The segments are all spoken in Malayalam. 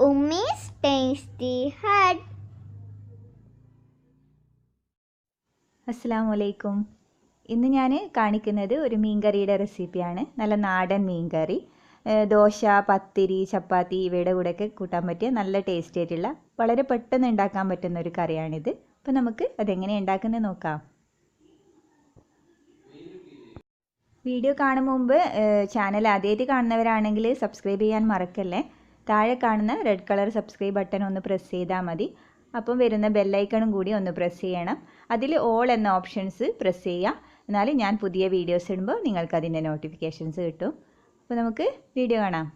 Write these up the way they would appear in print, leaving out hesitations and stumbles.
Ummy's Tasty Hut. അസ്സലാമു അലൈക്കും. ഇന്ന് ഞാൻ കാണിക്കുന്നത് ഒരു മീൻകറിയുടെ റെസിപ്പിയാണ്. നല്ല നാടൻ മീൻകറി. ദോശ, പത്തിരി, ചപ്പാത്തി ഇവയുടെ കൂടെയൊക്കെ കൂട്ടാൻ പറ്റിയ നല്ല ടേസ്റ്റി ആയിട്ടുള്ള വളരെ പെട്ടെന്ന് ഉണ്ടാക്കാൻ പറ്റുന്ന ഒരു കറിയാണിത്. അപ്പോൾ നമുക്ക് അതെങ്ങനെ ഉണ്ടാക്കുന്നത് നോക്കാം. വീഡിയോ കാണും മുമ്പ് ചാനൽ ആദ്യമായിട്ട് കാണുന്നവരാണെങ്കിൽ സബ്സ്ക്രൈബ് ചെയ്യാൻ മറക്കല്ലേ. താഴെ കാണുന്ന റെഡ് കളർ സബ്സ്ക്രൈബ് ബട്ടൺ ഒന്ന് പ്രസ് ചെയ്താൽ മതി. അപ്പം വരുന്ന ബെല്ലൈക്കണും കൂടി ഒന്ന് പ്രസ് ചെയ്യണം. അതിൽ ഓൾ എന്ന ഓപ്ഷൻസ് പ്രസ് ചെയ്യുക. എന്നാൽ ഞാൻ പുതിയ വീഡിയോസ് ഇടുമ്പോൾ നിങ്ങൾക്ക് അതിൻ്റെ നോട്ടിഫിക്കേഷൻസ് കിട്ടും. അപ്പോൾ നമുക്ക് വീഡിയോ കാണാം.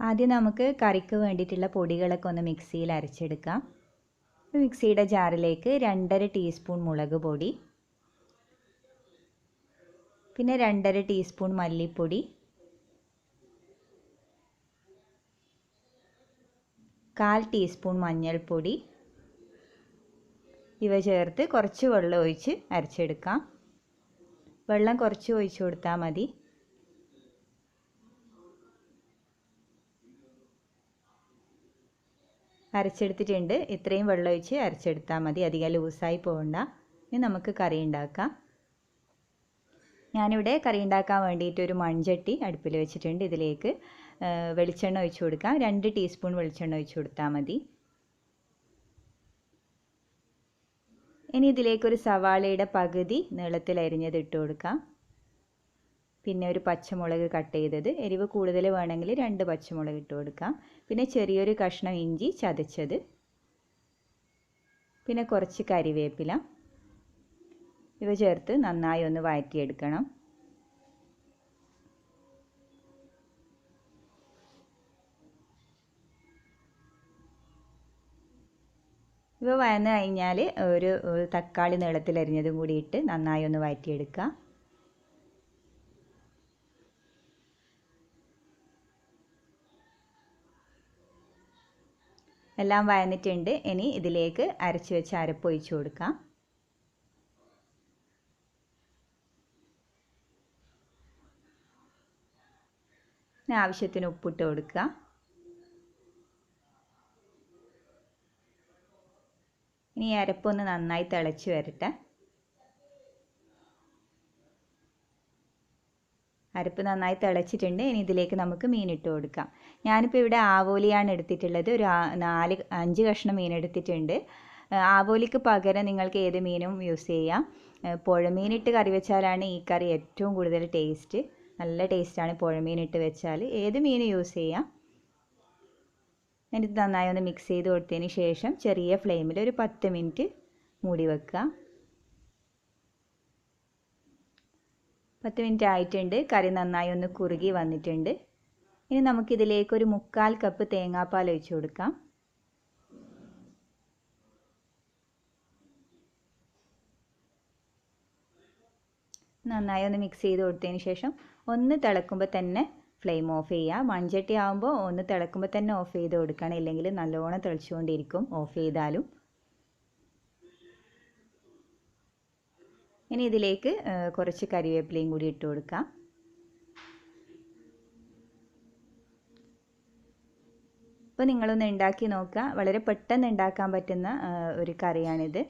ആദ്യം നമുക്ക് കറിക്ക് വേണ്ടിയിട്ടുള്ള പൊടികളൊക്കെ ഒന്ന് മിക്സിയിൽ അരച്ചെടുക്കാം. മിക്സിയുടെ ജാറിലേക്ക് 2.5 ടീസ്പൂൺ മുളക് പൊടി, പിന്നെ 2.5 ടീസ്പൂൺ മല്ലിപ്പൊടി, 1/4 ടീസ്പൂൺ മഞ്ഞൾപ്പൊടി ഇവ ചേർത്ത് കുറച്ച് വെള്ളം ഒഴിച്ച് അരച്ചെടുക്കാം. വെള്ളം കുറച്ച് ഒഴിച്ച് കൊടുത്താൽ മതി. അരച്ചെടുത്തിട്ടുണ്ട്. ഇത്രയും വെള്ളം ഒഴിച്ച് അരച്ചെടുത്താൽ മതി. അധികം ലൂസായി പോകണ്ട. ഇനി നമുക്ക് കറി ഉണ്ടാക്കാം. ഞാനിവിടെ കറി ഉണ്ടാക്കാൻ വേണ്ടിയിട്ട് ഒരു മൺചട്ടി അടുപ്പിൽ വെച്ചിട്ടുണ്ട്. ഇതിലേക്ക് വെളിച്ചെണ്ണ ഒഴിച്ച് കൊടുക്കാം. 2 ടീസ്പൂൺ വെളിച്ചെണ്ണ ഒഴിച്ച് കൊടുത്താൽ മതി. ഇനി ഇതിലേക്കൊരു സവാളയുടെ പകുതി നീളത്തിൽ അരിഞ്ഞത് ഇട്ട് കൊടുക്കാം. പിന്നെ ഒരു പച്ചമുളക് കട്ട് ചെയ്തത്, എരിവ് കൂടുതൽ വേണമെങ്കിൽ 2 പച്ചമുളക് ഇട്ട് കൊടുക്കാം. പിന്നെ ചെറിയൊരു കഷ്ണം ഇഞ്ചി ചതച്ചത്, പിന്നെ കുറച്ച് കരിവേപ്പില ഇവ ചേർത്ത് നന്നായി ഒന്ന് വഴറ്റിയെടുക്കണം. ഇവ വഴന്ന് കഴിഞ്ഞാൽ ഒരു തക്കാളി നീളത്തിൽ അരിഞ്ഞതും കൂടി ഇട്ട് നന്നായി ഒന്ന് വഴറ്റിയെടുക്കുക. എല്ലാം വഴന്നിട്ടുണ്ട്. ഇനി ഇതിലേക്ക് അരച്ച് വെച്ച് അരപ്പ് ഒഴിച്ച് കൊടുക്കാം. ആവശ്യത്തിന് ഉപ്പിട്ട് കൊടുക്കുക. ഇനി അരപ്പൊന്ന് നന്നായി തിളച്ച് വരട്ടെ. അരപ്പ് നന്നായി തിളച്ചിട്ടുണ്ട്. ഇനി ഇതിലേക്ക് നമുക്ക് മീൻ ഇട്ട് കൊടുക്കാം. ഞാനിപ്പോൾ ഇവിടെ ആവോലിയാണ് എടുത്തിട്ടുള്ളത്. ഒരു 4-5 കഷ്ണം മീൻ എടുത്തിട്ടുണ്ട്. ആവോലിക്ക് പകരം നിങ്ങൾക്ക് ഏത് മീനും യൂസ് ചെയ്യാം. പുഴമീനിട്ട് കറി വെച്ചാലാണ് ഈ കറി ഏറ്റവും കൂടുതൽ ടേസ്റ്റ്. നല്ല ടേസ്റ്റാണ് പുഴമീനിട്ട് വെച്ചാൽ. ഏത് മീൻ യൂസ് ചെയ്യാം. എന്നിട്ട് നന്നായി ഒന്ന് മിക്സ് ചെയ്ത് കൊടുത്തതിന് ശേഷം ചെറിയ ഫ്ലെയിമിൽ ഒരു 10 മിനിറ്റ് മൂടി വെക്കുക. 10 മിനിറ്റ് ആയിട്ടുണ്ട്. കറി നന്നായി ഒന്ന് കുറുകി വന്നിട്ടുണ്ട്. ഇനി നമുക്കിതിലേക്ക് ഒരു 3/4 കപ്പ് തേങ്ങാപ്പാൽ ഒഴിച്ച് കൊടുക്കാം. നന്നായി ഒന്ന് മിക്സ് ചെയ്ത് കൊടുത്തതിന് ശേഷം ഒന്ന് തിളക്കുമ്പോൾ തന്നെ ഫ്ലെയിം ഓഫ് ചെയ്യുക. മൺചട്ടി ആകുമ്പോൾ ഒന്ന് തിളക്കുമ്പോൾ തന്നെ ഓഫ് ചെയ്ത് കൊടുക്കണം. ഇല്ലെങ്കിൽ നല്ലോണം തിളച്ചുകൊണ്ടിരിക്കും ഓഫ് ചെയ്താലും. ഇനി ഇതിലേക്ക് കുറച്ച് കരിവേപ്പിലയും കൂടി ഇട്ട് കൊടുക്കാം. അപ്പോൾ നിങ്ങളൊന്ന് ഉണ്ടാക്കി നോക്കുക. വളരെ പെട്ടെന്ന് ഉണ്ടാക്കാൻ പറ്റുന്ന ഒരു കറിയാണിത്.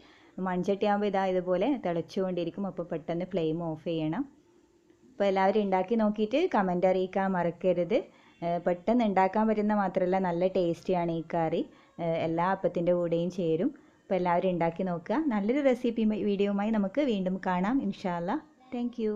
മൺചട്ടി ആകുമ്പോൾ ഇതുപോലെ തിളച്ചുകൊണ്ടിരിക്കും. അപ്പോൾ പെട്ടെന്ന് ഫ്ലെയിം ഓഫ് ചെയ്യണം. അപ്പോൾ എല്ലാവരും ഉണ്ടാക്കി നോക്കിയിട്ട് കമൻ്റ് അറിയിക്കാൻ മറക്കരുത്. പെട്ടെന്ന് ഉണ്ടാക്കാൻ പറ്റുന്ന മാത്രമല്ല നല്ല ടേസ്റ്റിയാണ് ഈ കറി. എല്ലാ അപ്പത്തിൻ്റെ കൂടെയും ചേരും. അപ്പോൾ എല്ലാവരും ഉണ്ടാക്കി നോക്കുക. നല്ലൊരു റെസിപ്പി വീഡിയോയുമായി നമുക്ക് വീണ്ടും കാണാം ഇൻഷാ അല്ലാ. Thank you.